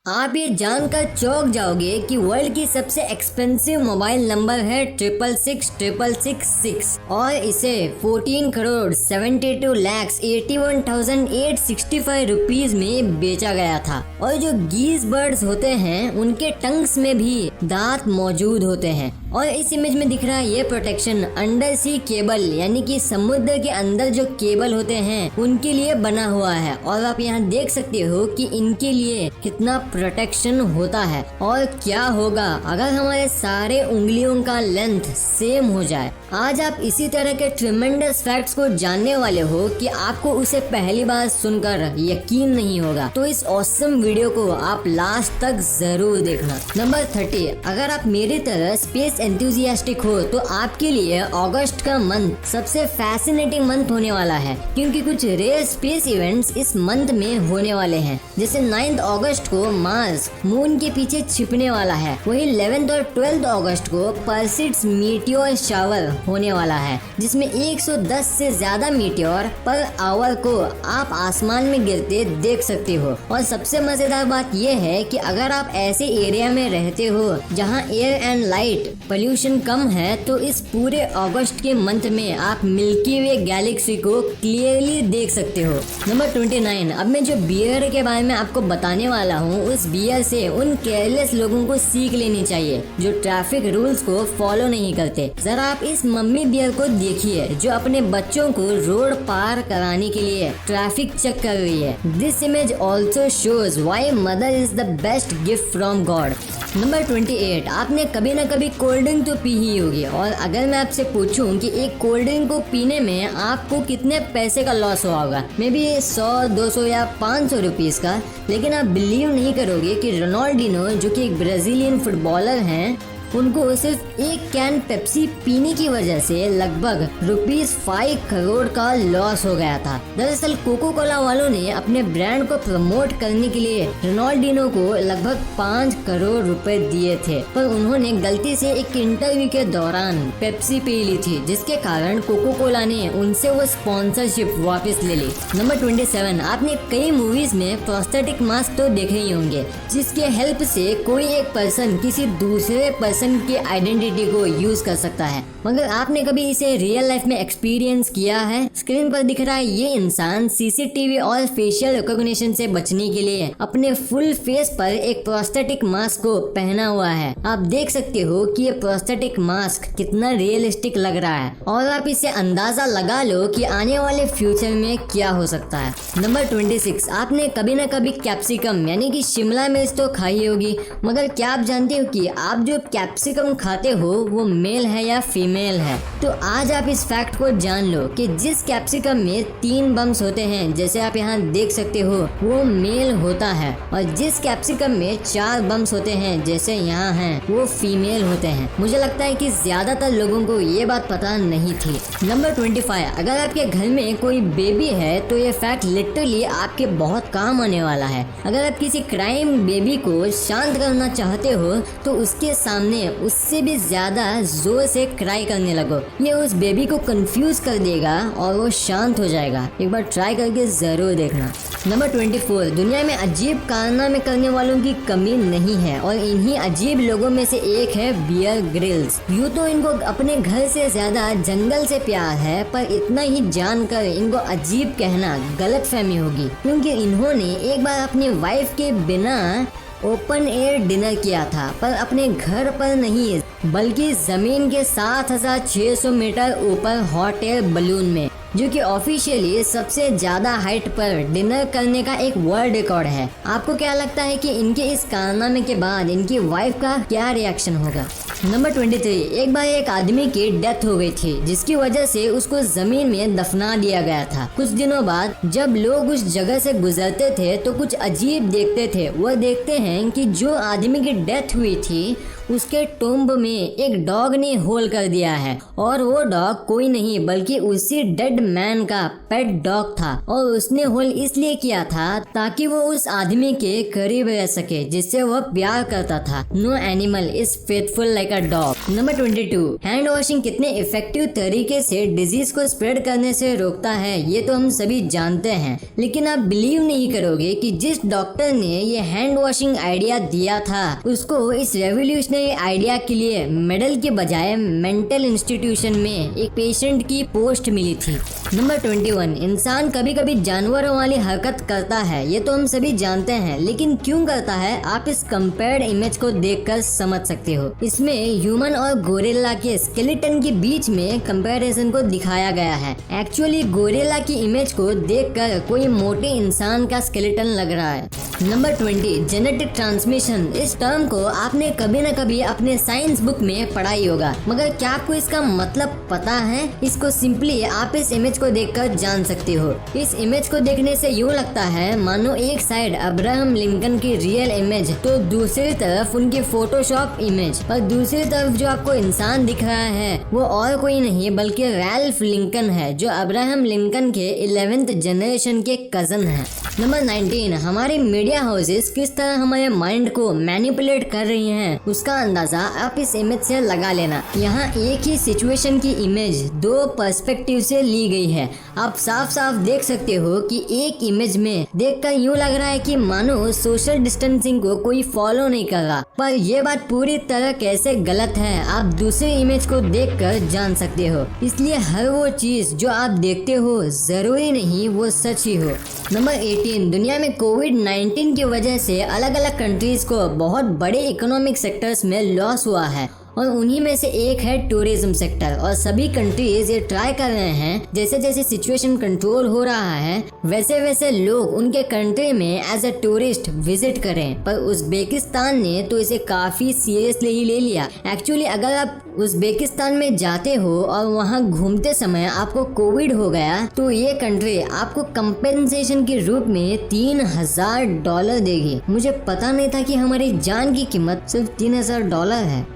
आप ये जानकर चौंक जाओगे कि वर्ल्ड की सबसे एक्सपेंसिव मोबाइल नंबर है 66666 और इसे 14 करोड़ 72 लाख 81,865 रुपीज में बेचा गया था। और जो गीज बर्ड्स होते हैं उनके टंग्स में भी दांत मौजूद होते हैं। और इस इमेज में दिख रहा है ये प्रोटेक्शन अंडर सी केबल यानी कि समुद्र के अंदर जो केबल होते हैं उनके लिए बना हुआ है। और आप यहाँ देख सकते हो कि इनके लिए कितना प्रोटेक्शन होता है। और क्या होगा अगर हमारे सारे उंगलियों का लेंथ सेम हो जाए। आज आप इसी तरह के ट्रिमेंडस फैक्ट्स को जानने वाले हो कि आपको उसे पहली बार सुनकर यकीन नहीं होगा। तो इस ऑसम वीडियो को आप लास्ट तक जरूर देखना। नंबर 30, अगर आप मेरी तरह स्पेस एंथुसियास्टिक हो तो आपके लिए अगस्त का मंथ सबसे फैसिनेटिंग मंथ होने वाला है, क्योंकि कुछ रेयर स्पेस इवेंट्स इस मंथ में होने वाले हैं। जैसे 9 अगस्त को मार्स मून के पीछे छिपने वाला है, वही 11 और 12 अगस्त को परसिड्स मीटियोर शावर होने वाला है, जिसमें 110 से ज्यादा मीटियोर पर आवर को आप आसमान में गिरते देख सकते हो। और सबसे मजेदार बात यह है कि अगर आप ऐसे एरिया में रहते हो जहां एयर एंड लाइट पोल्यूशन कम है तो इस पूरे अगस्त के मंथ में आप मिल्की वे गैलेक्सी को क्लियरली देख सकते हो। नंबर 29, अब मैं जो बियर के बारे में आपको बताने वाला हूँ उस बियर से उन केयरलेस लोगों को सीख लेनी चाहिए जो ट्रैफिक रूल्स को फॉलो नहीं करते। जरा आप इस मम्मी बियर को देखिए जो अपने बच्चों को रोड पार कराने के लिए ट्रैफिक चेक कर रही है। This image also shows why mother is the best gift from God. Number 28, आपने कभी न कभी कोल्ड ड्रिंक तो पी ही होगी। और अगर मैं आपसे पूछूं कि एक कोल्ड ड्रिंक को पीने में आपको कितने पैसे का लॉस हुआ होगा, मे बी 100, 200 या 500 रुपीस का, लेकिन आप बिलीव नहीं करोगे कि रोनाल्डिनो जो कि एक ब्राजीलियन फुटबॉलर हैं उनको सिर्फ एक कैन पेप्सी पीने की वजह से लगभग ₹5 करोड़ का लॉस हो गया था। दरअसल कोको कोला वालों ने अपने ब्रांड को प्रमोट करने के लिए रोनाल्डिनो को लगभग 5 करोड़ रुपए दिए थे, पर उन्होंने गलती से एक इंटरव्यू के दौरान पेप्सी पी ली थी, जिसके कारण कोको कोला ने उनसे वो स्पॉन्सरशिप वापस ले ली। नंबर 27, आपने कई मूवीज में प्रोस्थेटिक मास्क तो देखे ही होंगे, जिसके हेल्प से कोई एक पर्सन किसी दूसरे पर्सन की आइडेंटिटी को यूज कर सकता है। मगर आपने कभी इसे रियल लाइफ में एक्सपीरियंस किया है? स्क्रीन पर दिख रहा है ये इंसान सीसीटीवी और फेशियल रिकॉग्निशन से बचने के लिए अपने फुल फेस पर एक प्रोस्थेटिक मास्क को पहना हुआ है। आप देख सकते हो कि ये प्रोस्थेटिक मास्क कितना रियलिस्टिक लग रहा है और आप इसे अंदाजा लगा लो कि आने वाले फ्यूचर में क्या हो सकता है। नंबर 26, आपने कभी न कभी कैप्सिकम यानी कि शिमला मिर्च तो खाई होगी, मगर क्या आप जानते हो कि आप जो कैप्सिकम खाते हो वो मेल है या फीमेल है? तो आज आप इस फैक्ट को जान लो कि जिस कैप्सिकम में 3 बम्स होते हैं, जैसे आप यहाँ देख सकते हो, वो मेल होता है, और जिस कैप्सिकम में 4 बम्स होते हैं जैसे यहाँ हैं, वो फीमेल होते हैं। मुझे लगता है कि ज्यादातर लोगों को ये बात पता नहीं थी। नंबर 25, अगर आपके घर में कोई बेबी है तो ये फैक्ट लिटरली आपके बहुत काम आने वाला है। अगर आप किसी क्राइम बेबी को शांत करना चाहते हो तो उसके सामने उससे भी ज्यादा जोर से क्राई करने लगो, ये उस बेबी को कंफ्यूज कर देगा और वो शांत हो जाएगा। एक बार ट्राई करके जरूर देखना। नंबर 24, दुनिया में अजीब कारनामे करने वालों की कमी नहीं है, और इन्हीं अजीब लोगों में से एक है बियर ग्रिल्स। यूँ तो इनको अपने घर से ज्यादा जंगल से प्यार है, पर इतना ही जानकर इनको अजीब कहना गलतफहमी होगी, क्योंकि इन्होंने एक बार अपनी वाइफ के बिना ओपन एयर डिनर किया था, पर अपने घर पर नहीं बल्कि जमीन के 7,600 मीटर ऊपर हॉट एयर बलून में, जो कि ऑफिशियली सबसे ज्यादा हाइट पर डिनर करने का एक वर्ल्ड रिकॉर्ड है। आपको क्या लगता है कि इनके इस कारनामे के बाद इनकी वाइफ का क्या रिएक्शन होगा? नंबर 23, एक बार एक आदमी की डेथ हो गई थी, जिसकी वजह से उसको जमीन में दफना दिया गया था। कुछ दिनों बाद जब लोग उस जगह से गुजरते थे तो कुछ अजीब देखते थे। वो देखते हैं कि जो आदमी की डेथ हुई थी उसके टोम्ब में एक डॉग ने होल कर दिया है, और वो डॉग कोई नहीं बल्कि उसी डेड मैन का पेट डॉग था। और उसने होल इसलिए किया था ताकि वो उस आदमी के करीब रह सके जिससे वह प्यार करता था। No animal is faithful like a dog. Number 22, hand washing कितने इफेक्टिव तरीके से डिजीज को स्प्रेड करने से रोकता है ये तो हम सभी जानते हैं, लेकिन आप बिलीव नहीं करोगे कि जिस डॉक्टर ने ये हैंड वॉशिंग आइडिया दिया था उसको इस रेवोल्यूशनरी आइडिया के लिए मेडल के बजाय मेंटल इंस्टीट्यूशन में एक पेशेंट की पोस्ट मिली थी। नंबर 21, इंसान कभी कभी जानवरों वाली हरकत करता है ये तो हम सभी जानते हैं, लेकिन क्यों करता है आप इस कंपेयर्ड इमेज को देखकर समझ सकते हो। इसमें ह्यूमन और गोरिल्ला के स्केलेटन के बीच में कंपैरिजन को दिखाया गया है। एक्चुअली गोरिल्ला की इमेज को देखकर कोई मोटे इंसान का स्केलेटन लग रहा है। Number 20, genetic transmission. इस टर्म को आपने कभी न कभी अपने साइंस बुक में पढ़ा ही होगा, मगर क्या आपको इसका मतलब पता है? इसको सिंपली आप इस इमेज को देखकर जान सकते हो। इस इमेज को देखने से यूँ लगता है मानो एक साइड अब्राहम लिंकन की रियल इमेज तो दूसरी तरफ उनकी फोटोशॉप इमेज, और दूसरी तरफ जो आपको इंसान दिख रहा है वो और कोई नहीं बल्कि रैल्फ लिंकन है, जो अब्राहम लिंकन के 11th जनरेशन के कजन है। नंबर 19, हमारे मीडिया हाउसेस किस तरह हमारे माइंड को मैनिपुलेट कर रही हैं उसका अंदाजा आप इस इमेज से लगा लेना। यहाँ एक ही सिचुएशन की इमेज दो पर्सपेक्टिव से ली गई है। आप साफ साफ देख सकते हो कि एक इमेज में देखकर यूँ लग रहा है कि मानो सोशल डिस्टेंसिंग को कोई फॉलो नहीं कर रहा, पर यह बात पूरी तरह कैसे गलत है आप दूसरे इमेज को देखकर जान सकते हो। इसलिए हर वो चीज जो आप देखते हो जरूरी नहीं वो सच ही हो। नंबर 18, दुनिया में कोविड-19 की वजह से अलग अलग कंट्रीज को बहुत बड़े इकोनॉमिक सेक्टर्स में लॉस हुआ है, और उन्हीं में से एक है टूरिज्म सेक्टर। और सभी कंट्रीज ये ट्राई कर रहे हैं जैसे जैसे सिचुएशन कंट्रोल हो रहा है वैसे वैसे लोग उनके कंट्री में एज अ टूरिस्ट विजिट करें, पर उज़्बेकिस्तान ने तो इसे काफी सीरियसली ही ले लिया। एक्चुअली अगर आप उज़्बेकिस्तान में जाते हो और वहां घूमते समय आपको कोविड हो गया तो ये कंट्री आपको कंपेंसेशन के रूप में $3000 देगी। मुझे पता नहीं था कि हमारी जान की कीमत सिर्फ $3000 है।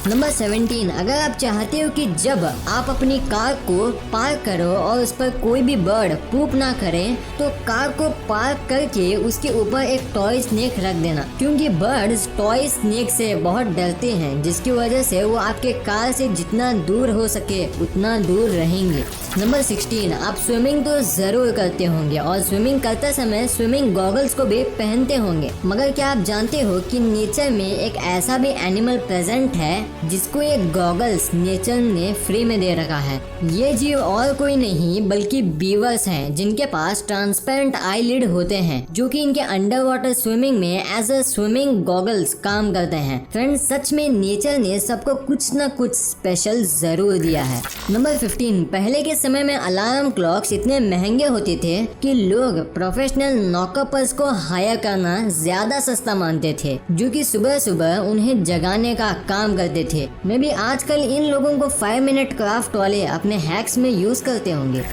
नंबर 17, अगर आप चाहते हो कि जब आप अपनी कार को पार्क करो और उस पर कोई भी बर्ड पूप ना करे तो कार को पार्क करके उसके ऊपर एक टॉय स्नेक रख देना, क्योंकि बर्ड्स टॉय स्नेक से बहुत डरते हैं, जिसकी वजह से वो आपके कार से जितना दूर हो सके उतना दूर रहेंगे। नंबर 16, आप स्विमिंग तो जरूर करते होंगे और स्विमिंग करते समय स्विमिंग गॉगल्स को भी पहनते होंगे, मगर क्या आप जानते हो कि नेचर में एक ऐसा भी एनिमल प्रेजेंट है जिसको ये गॉगल्स नेचर ने फ्री में दे रखा है। ये जीव और कोई नहीं बल्कि बीवर्स हैं, जिनके पास ट्रांसपेरेंट आईलिड होते हैं, जो कि इनके अंडर वाटर स्विमिंग में एज अ स्विमिंग गॉगल्स काम करते हैं। फ्रेंड्स, सच में नेचर ने सबको कुछ न कुछ स्पेशल जरूर दिया है। नंबर 15, पहले के समय में अलार्म क्लॉक्स इतने महंगे होते थे कि लोग प्रोफेशनल नॉकअपर्स को हायर करना ज्यादा सस्ता मानते थे, जो कि सुबह सुबह उन्हें जगाने का काम करते थे। मे भी आजकल इन लोगों को 5 मिनट क्राफ्ट वाले अपने हैक्स में यूज करते होंगे।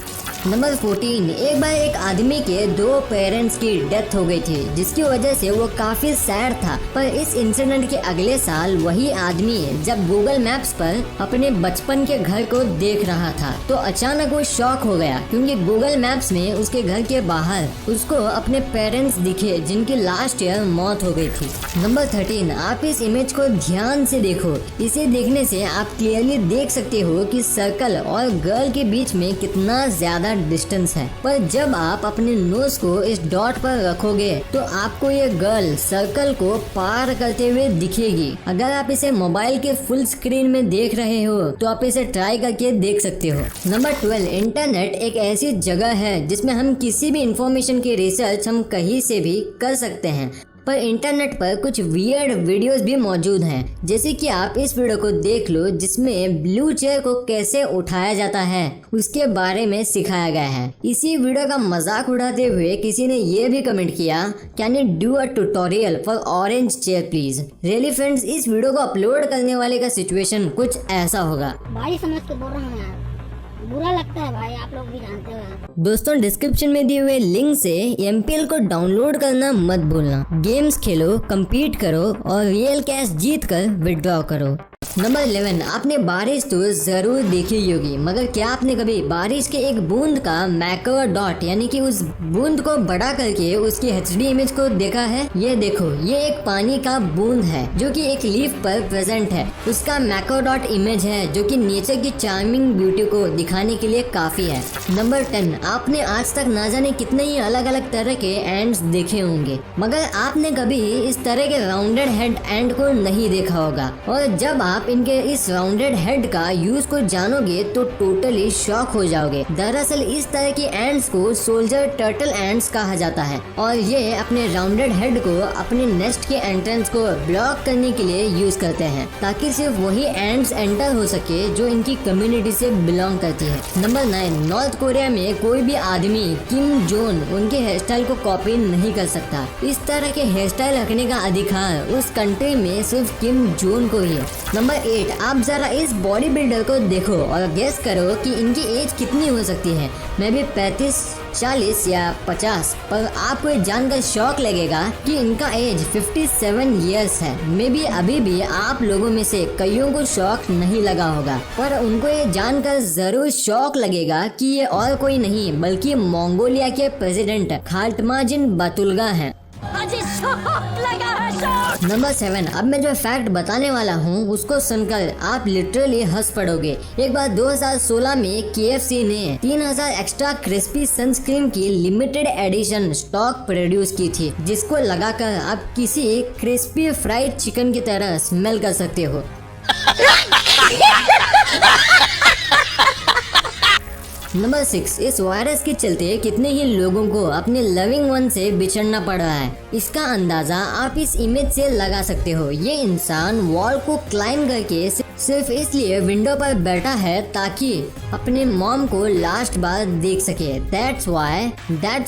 नंबर 14, एक बार एक आदमी के 2 पेरेंट्स की डेथ हो गई थी, जिसकी वजह से वो काफी सैड था। पर इस इंसिडेंट के अगले साल वही आदमी जब गूगल मैप्स पर अपने बचपन के घर को देख रहा था तो अचानक वो शॉक हो गया, क्योंकि गूगल मैप्स में उसके घर के बाहर उसको अपने पेरेंट्स दिखे जिनकी लास्ट ईयर मौत हो गई थी। नंबर 13, आप इस इमेज को ध्यान से देखो। इसे देखने से आप क्लियरली देख सकते हो कि सर्कल और गर्ल के बीच में कितना ज्यादा डिस्टेंस है, पर जब आप अपने नोज को इस डॉट पर रखोगे तो आपको ये गर्ल सर्कल को पार करते हुए दिखेगी। अगर आप इसे मोबाइल के फुल स्क्रीन में देख रहे हो तो आप इसे ट्राई करके देख सकते हो। नंबर 12, इंटरनेट एक ऐसी जगह है जिसमें हम किसी भी इंफॉर्मेशन की रिसर्च हम कहीं से भी कर सकते हैं, पर इंटरनेट पर कुछ वियर्ड वीडियोस भी मौजूद हैं, जैसे कि आप इस वीडियो को देख लो जिसमें ब्लू चेयर को कैसे उठाया जाता है उसके बारे में सिखाया गया है। इसी वीडियो का मजाक उड़ाते हुए किसी ने ये भी कमेंट किया, can you do a tutorial for orange chair please. Really friends, इस वीडियो को अपलोड करने वाले का सिचुएशन कुछ ऐसा होगा। भाई समझ के बोल रहा हूँ यार, बुरा लगता है भाई, आप लोग भी जानते हो। दोस्तों डिस्क्रिप्शन में दिए हुए लिंक से MPL को डाउनलोड करना मत भूलना। गेम्स खेलो, compete करो और रियल कैश जीत कर विड्रॉ करो। नंबर 11, आपने बारिश तो जरूर देखी होगी, मगर क्या आपने कभी बारिश के एक बूंद का मैक्रो डॉट यानी कि उस बूंद को बड़ा करके उसकी HD इमेज को देखा है? ये देखो, ये एक पानी का बूंद है जो कि एक लीफ पर प्रेजेंट है। उसका मैक्रो डॉट इमेज है जो कि नेचर की चार्मिंग ब्यूटी को दिखाने के लिए काफी है। नंबर 10, आपने आज तक ना जाने कितने ही अलग अलग तरह के एंड्स देखे होंगे, मगर आपने कभी इस तरह के राउंडेड हेड एंड को नहीं देखा होगा। और जब आप इनके इस राउंडेड हेड का यूज को जानोगे तो टोटली शॉक हो जाओगे। दरअसल इस तरह की एंड्स को सोल्जर टर्टल एंड्स कहा जाता है और ये अपने राउंडेड हेड को अपने नेस्ट के एंट्रेंस को ब्लॉक करने के लिए यूज करते हैं, ताकि सिर्फ वही एंड्स एंटर हो सके जो इनकी कम्युनिटी से बिलोंग करती है। नंबर 9, नॉर्थ कोरिया में कोई भी आदमी किम जोन उनके हेयर स्टाइल को कॉपी नहीं कर सकता। इस तरह के हेयर स्टाइल रखने का अधिकार उस कंट्री में सिर्फ किम जोन को ही है। नंबर 8, आप जरा इस बॉडी बिल्डर को देखो और गेस करो कि इनकी एज कितनी हो सकती है। मैं भी 35, 40 या 50, पर आपको ये जानकर शौक लगेगा कि इनका एज 57 इयर्स है। मे बी अभी भी आप लोगों में से कईयों को शौक नहीं लगा होगा, पर उनको ये जानकर जरूर शौक लगेगा कि ये और कोई नहीं बल्कि मंगोलिया के प्रेसिडेंट खाल्टमाजिन बातुल्गा हैं। नंबर 7, अब मैं जो फैक्ट बताने वाला हूँ उसको सुनकर आप लिटरली हंस पड़ोगे। एक बार 2016 में KFC ने 3000 एक्स्ट्रा क्रिस्पी सनस्क्रीन की लिमिटेड एडिशन स्टॉक प्रोड्यूस की थी, जिसको लगाकर आप किसी क्रिस्पी फ्राइड चिकन की तरह स्मेल कर सकते हो। नंबर 6, इस वायरस के चलते कितने ही लोगों को अपने लविंग वन से बिछड़ना पड़ रहा है। इसका अंदाजा आप इस इमेज से लगा सकते हो। ये इंसान वॉल को क्लाइम करके सिर्फ इसलिए विंडो पर बैठा है ताकि अपने मॉम को लास्ट बार देख सके। That's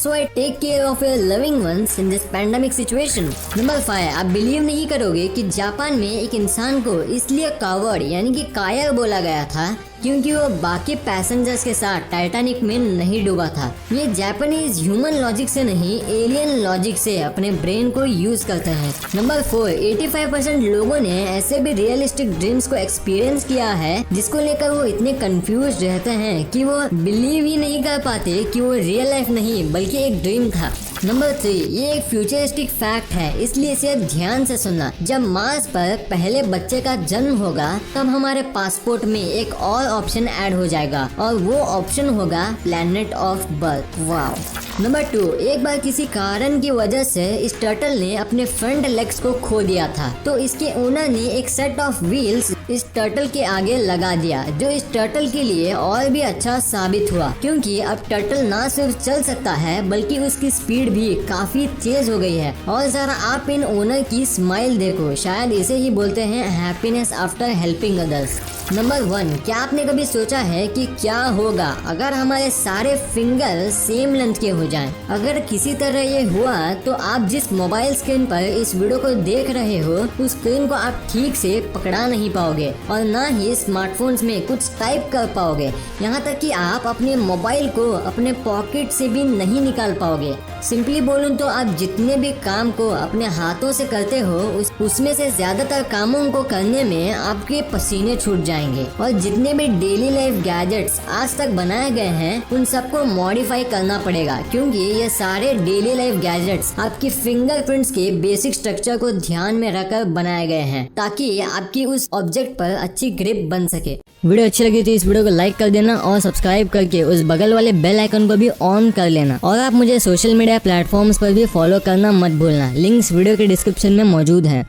why take care of your loving ones in this pandemic situation। Number 5, आप बिलीव नहीं करोगे कि जापान में एक इंसान को इसलिए कावर्ड यानी कि कायर बोला गया था क्योंकि वो बाकी पैसेंजर्स के साथ टाइटैनिक में नहीं डूबा था। ये जापानीज ह्यूमन लॉजिक से नहीं, एलियन लॉजिक से अपने ब्रेन को यूज करते हैं। नंबर 4, 85% लोगों ने ऐसे भी रियलिस्टिक ड्रीम्स को एक्सपीरियंस किया है जिसको लेकर वो इतने कंफ्यूज रहते हैं कि वो बिलीव ही नहीं कर पाते कि वो रियल लाइफ नहीं बल्कि एक ड्रीम था। नंबर 3, ये एक फ्यूचरिस्टिक फैक्ट है, इसलिए इसे ध्यान से सुनना। जब मार्स पर पहले बच्चे का जन्म होगा तब हमारे पासपोर्ट में एक और ऑप्शन ऐड हो जाएगा और वो ऑप्शन होगा planet of birth. Wow. Number 2, एक बार किसी कारण की वजह से इस टर्टल ने अपने फ्रंट लेग्स को खो दिया था, तो इसके ओनर ने एक सेट ऑफ व्हील्स इस टर्टल के आगे लगा दिया, जो इस टर्टल के लिए और भी अच्छा साबित हुआ, क्योंकि अब टर्टल ना सिर्फ चल सकता है बल्कि उसकी स्पीड भी काफी तेज हो गई है। और जरा आप इन ओनर की स्माइल देखो, शायद इसे ही बोलते हैं happiness after helping others. Number 1, क्या आपने कभी सोचा है कि क्या होगा अगर हमारे सारे फिंगर सेम लेंथ के हो जाएं? अगर किसी तरह ये हुआ तो आप जिस मोबाइल स्क्रीन पर इस वीडियो को देख रहे हो उस स्क्रीन को आप ठीक से पकड़ा नहीं पाओगे और ना ही स्मार्टफोन्स में कुछ टाइप कर पाओगे। यहाँ तक कि आप अपने मोबाइल को अपने पॉकेट से भी नहीं निकाल पाओगे। सिंपली बोलूं तो आप जितने भी काम को अपने हाथों से करते हो उसमें से ज्यादातर कामों को करने में आपके पसीने छूट जाएंगे और जितने भी डेली लाइफ गैजेट्स आज तक बनाए गए हैं उन सबको मॉडिफाई करना पड़ेगा, क्योंकि ये सारे डेली लाइफ गैजेट्स आपकी फिंगरप्रिंट्स के बेसिक स्ट्रक्चर को ध्यान में रखकर बनाए गए हैं ताकि आपकी उस ऑब्जेक्ट पर अच्छी ग्रिप बन सके। वीडियो अच्छी लगी तो इस वीडियो को लाइक कर देना और सब्सक्राइब करके उस बगल वाले बेल आइकन को भी ऑन कर लेना और आप मुझे सोशल मीडिया प्लेटफॉर्म्स पर भी फॉलो करना मत भूलना। लिंक्स वीडियो के डिस्क्रिप्शन में मौजूद हैं।